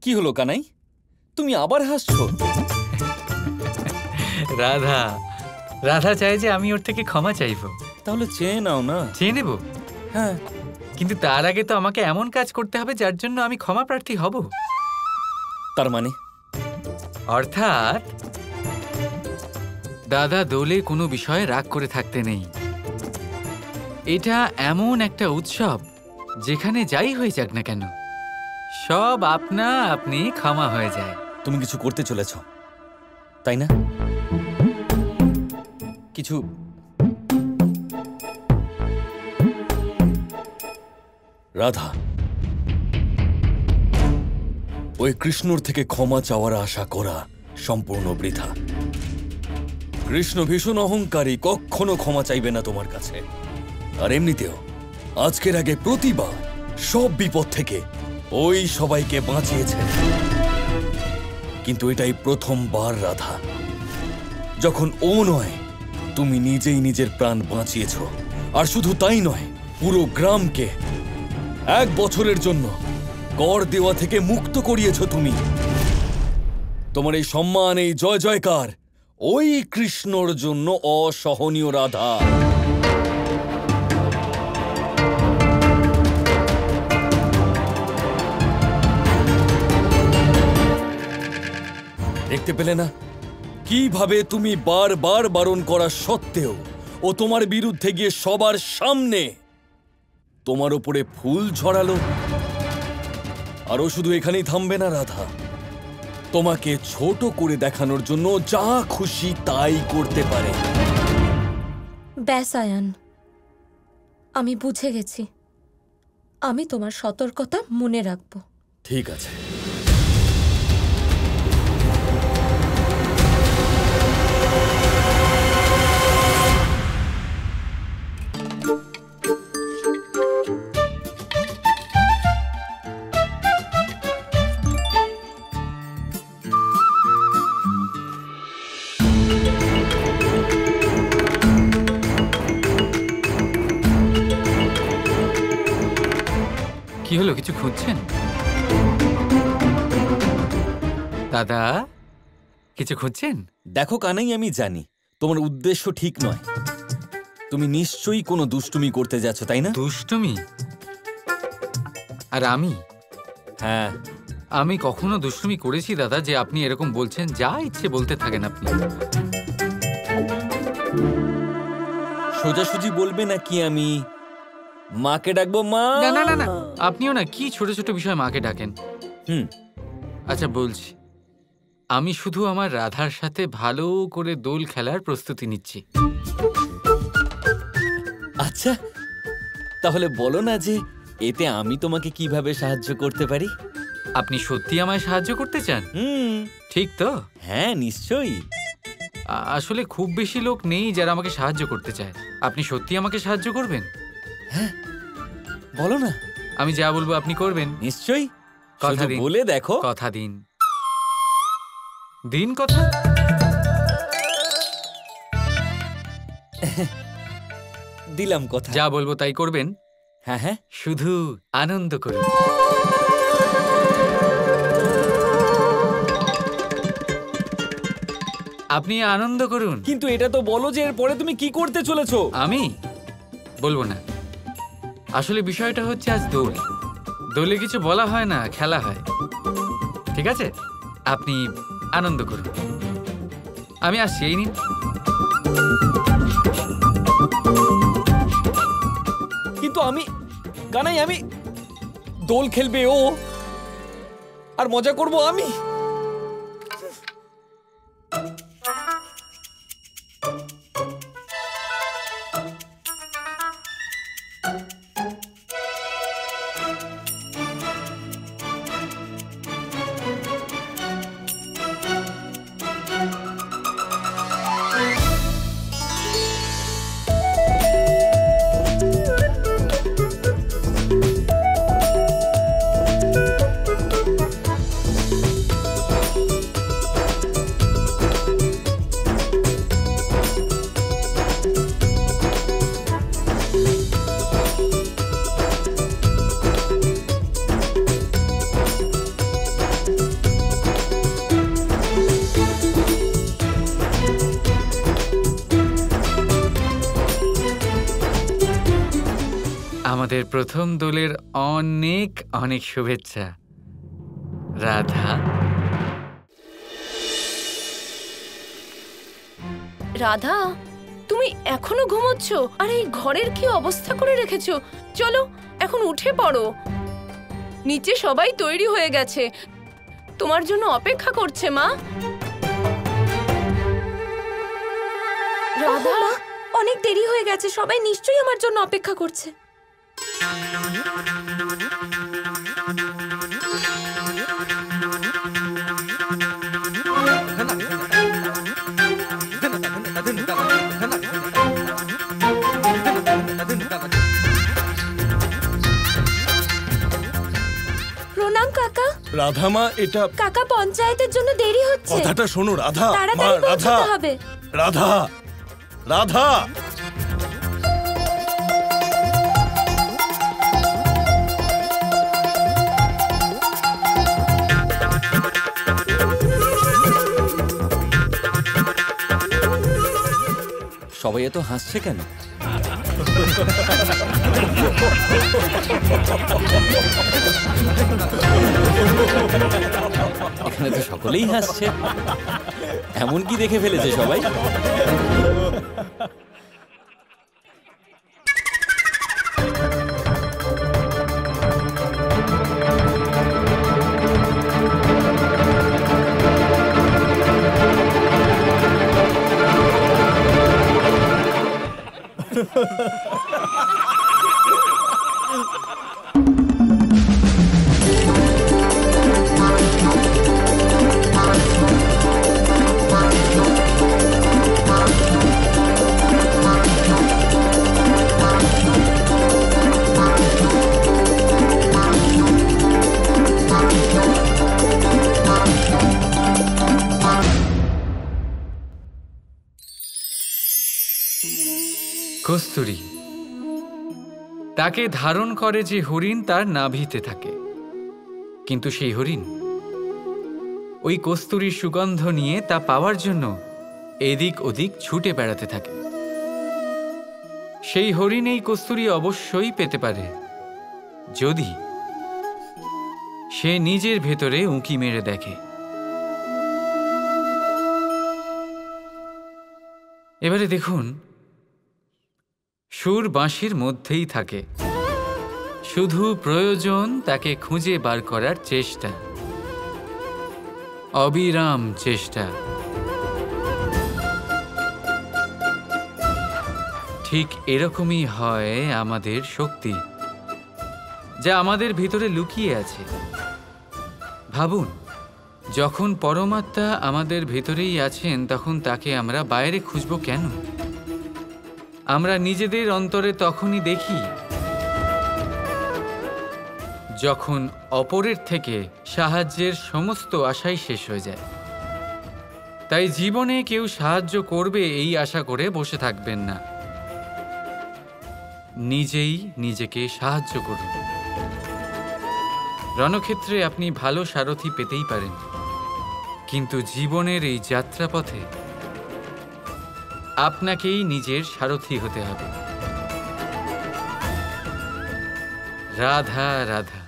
কি হলো কানাই, তুমি আবার হাসছো? রাধা রাধা চায় যে আমি ওর থেকে ক্ষমা চাইবো। তাহলে চেয়ে নাও না। চেয়ে নেব? হ্যাঁ, কিন্তু তার আগে তো আমাকে এমন কাজ করতে হবে যার জন্য আমি ক্ষমা প্রার্থী হব। তার মানে? অর্থাৎ দাদা দোলে কোনো বিষয়ে রাগ করে থাকতে নেই। এটা এমন একটা উৎসব যেখানে যাই হয়ে যাক না কেন সব আপনা আপনি ক্ষমা হয়ে যায়। তুমি কিছু করতে চলেছ, তাই না? কিছু রাধা, ওই কৃষ্ণর থেকে ক্ষমা চাওয়ার আশা করা সম্পূর্ণ বৃথা। কৃষ্ণ ভীষণ অহংকারী, কখনো ক্ষমা চাইবে না তোমার কাছে। আর এমনিতেও আজকের আগে প্রতিবার সব বিপদ থেকে ওই সবাইকে বাঁচিয়েছেন, কিন্তু এটাই প্রথমবার রাধা যখন ও নয়, তুমি নিজেই নিজের প্রাণ বাঁচিয়েছ। আর শুধু তাই নয়, পুরো গ্রামকে 1 বছরের জন্য কর দেওয়া থেকে মুক্ত করিয়েছ তুমি। তোমার এই সম্মান, এই জয় জয়কার ওই কৃষ্ণর জন্য অসহনীয় রাধা। দেখতে পেলে না কিভাবে তুমি বারবার বারণ করা সত্ত্বেও ও তোমার বিরুদ্ধে গিয়ে সবার সামনে তোমার উপরে ফুল ঝরালো? আর ও শুধু এখানেই থামবে না রাধা, তোমাকে ছোট করে দেখানোর জন্য যা খুশি তাই করতে পারে। ব্যাস আয়ান, আমি বুঝে গেছি। আমি তোমার সতর্কতা মনে রাখব। ঠিক আছে। কি হলো, কিছু খুঁজছেন? দাদা কিছু খুঁজছেন? দেখো কানাই, আমি জানি তোমার উদ্দেশ্য ঠিক নয়। তুমি নিশ্চয়ই কোনো দুষ্টুমি করতে যাচ্ছ, তাই না? দুষ্টুমি? আর আমি? হ্যাঁ। আমি কখনো দুষ্টুমি করেছি দাদা যে আপনি এরকম বলছেন? যা ইচ্ছে বলতে থাকেন আপনি। সোজাসুজি বলবে নাকি আমি মাকে ডাকবো? মা? না না না না, আপনিও না কি ছোট ছোট বিষয় মাকে ডাকেন। আচ্ছা বলছি, আমি শুধু আমার রাধার সাথে ভালো করে দোল খেলার প্রস্তুতি নিচ্ছি। আচ্ছা, তাহলে বলো না যে এতে আমি তোমাকে কিভাবে সাহায্য করতে পারি? আপনি সত্যি আমায় সাহায্য করতে চান? ঠিক তো? হ্যাঁ, নিশ্চয়ই। আসলে খুব বেশি লোক নেই যারা আমাকে সাহায্য করতে চায়। আপনি সত্যি আমাকে সাহায্য করবেন? হ্যাঁ, বলো না। আমি যা বলবো আপনি করবেন? নিশ্চয়ই। কথা দিন। বলে দেখো। কথা দিন। দিন কথা। দিলাম কথা। যা বলবো তাই করবেন? হ্যাঁ হ্যাঁ। শুধু আনন্দ করুন। আপনি আনন্দ করুন। কিন্তু এটা তো বলো যে এরপরে তুমি কি করতে চলেছো? আমি বলবো না। আসলে বিষয়টা হচ্ছে আজ দোল। দোলে কিছু বলা হয় না, খেলা হয়। ঠিক আছে, আপনি আনন্দ করুন। আমি আসছি, এই নিন। কিন্তু আমি কানাই, আমি দোল খেলবে ও আর মজা করব আমি। আমাদের প্রথম দোলের অনেক অনেক শুভেচ্ছা। রাধা, রাধা, তুমি এখনো ঘুমোচ্ছ? আর এই ঘরের কি অবস্থা করে রেখেছো? চলো এখন উঠে পড়ো, নিচে সবাই তৈরি হয়ে গেছে, তোমার জন্য অপেক্ষা করছে। মা, রাধা, অনেক দেরি হয়ে গেছে, সবাই নিশ্চয়ই আমার জন্য অপেক্ষা করছে। প্রণাম কাকা। রাধা মা, এটা কাকা, পঞ্চায়েতের জন্য দেরি হচ্ছে। কথাটা শোনো রাধা। মা, তাড়াতাড়ি রাধা, পৌঁছাতে হবে। রাধা, রাধা। সবাই এত হাসছে কেন? এখানে তো সকলেই হাসছে, এমন কি দেখে ফেলেছে সবাই? কস্তুরী তাকে ধারণ করে যে হরিণ তার নাভিতে থাকে, কিন্তু সেই হরিণ ওই কস্তুরীর সুগন্ধ নিয়ে তা পাওয়ার জন্য এদিক ওদিক ছুটে বেড়াতে থাকে। সেই হরিণ এই কস্তুরী অবশ্যই পেতে পারে যদি সে নিজের ভেতরে উঁকি মেরে দেখে। এবারে দেখুন, সুর বাঁশির মধ্যেই থাকে, শুধু প্রয়োজন তাকে খুঁজে বার করার চেষ্টা, অবিরাম চেষ্টা। ঠিক এরকমই হয় আমাদের শক্তি, যা আমাদের ভিতরে লুকিয়ে আছে। ভাবুন, যখন পরমাত্মা আমাদের ভিতরেই আছেন, তখন তাকে আমরা বাইরে খুঁজব কেন? আমরা নিজেদের অন্তরে তখনই দেখি যখন অপরের থেকে সাহায্যের সমস্ত আশাই শেষ হয়ে যায়। তাই জীবনে কেউ সাহায্য করবে এই আশা করে বসে থাকবেন না, নিজেই নিজেকে সাহায্য করুন। রণক্ষেত্রে আপনি ভালো সারথি পেতেই পারেন, কিন্তু জীবনের এই যাত্রাপথে আপনাকেই নিজের সারথি হতে হবে। রাধা রাধা।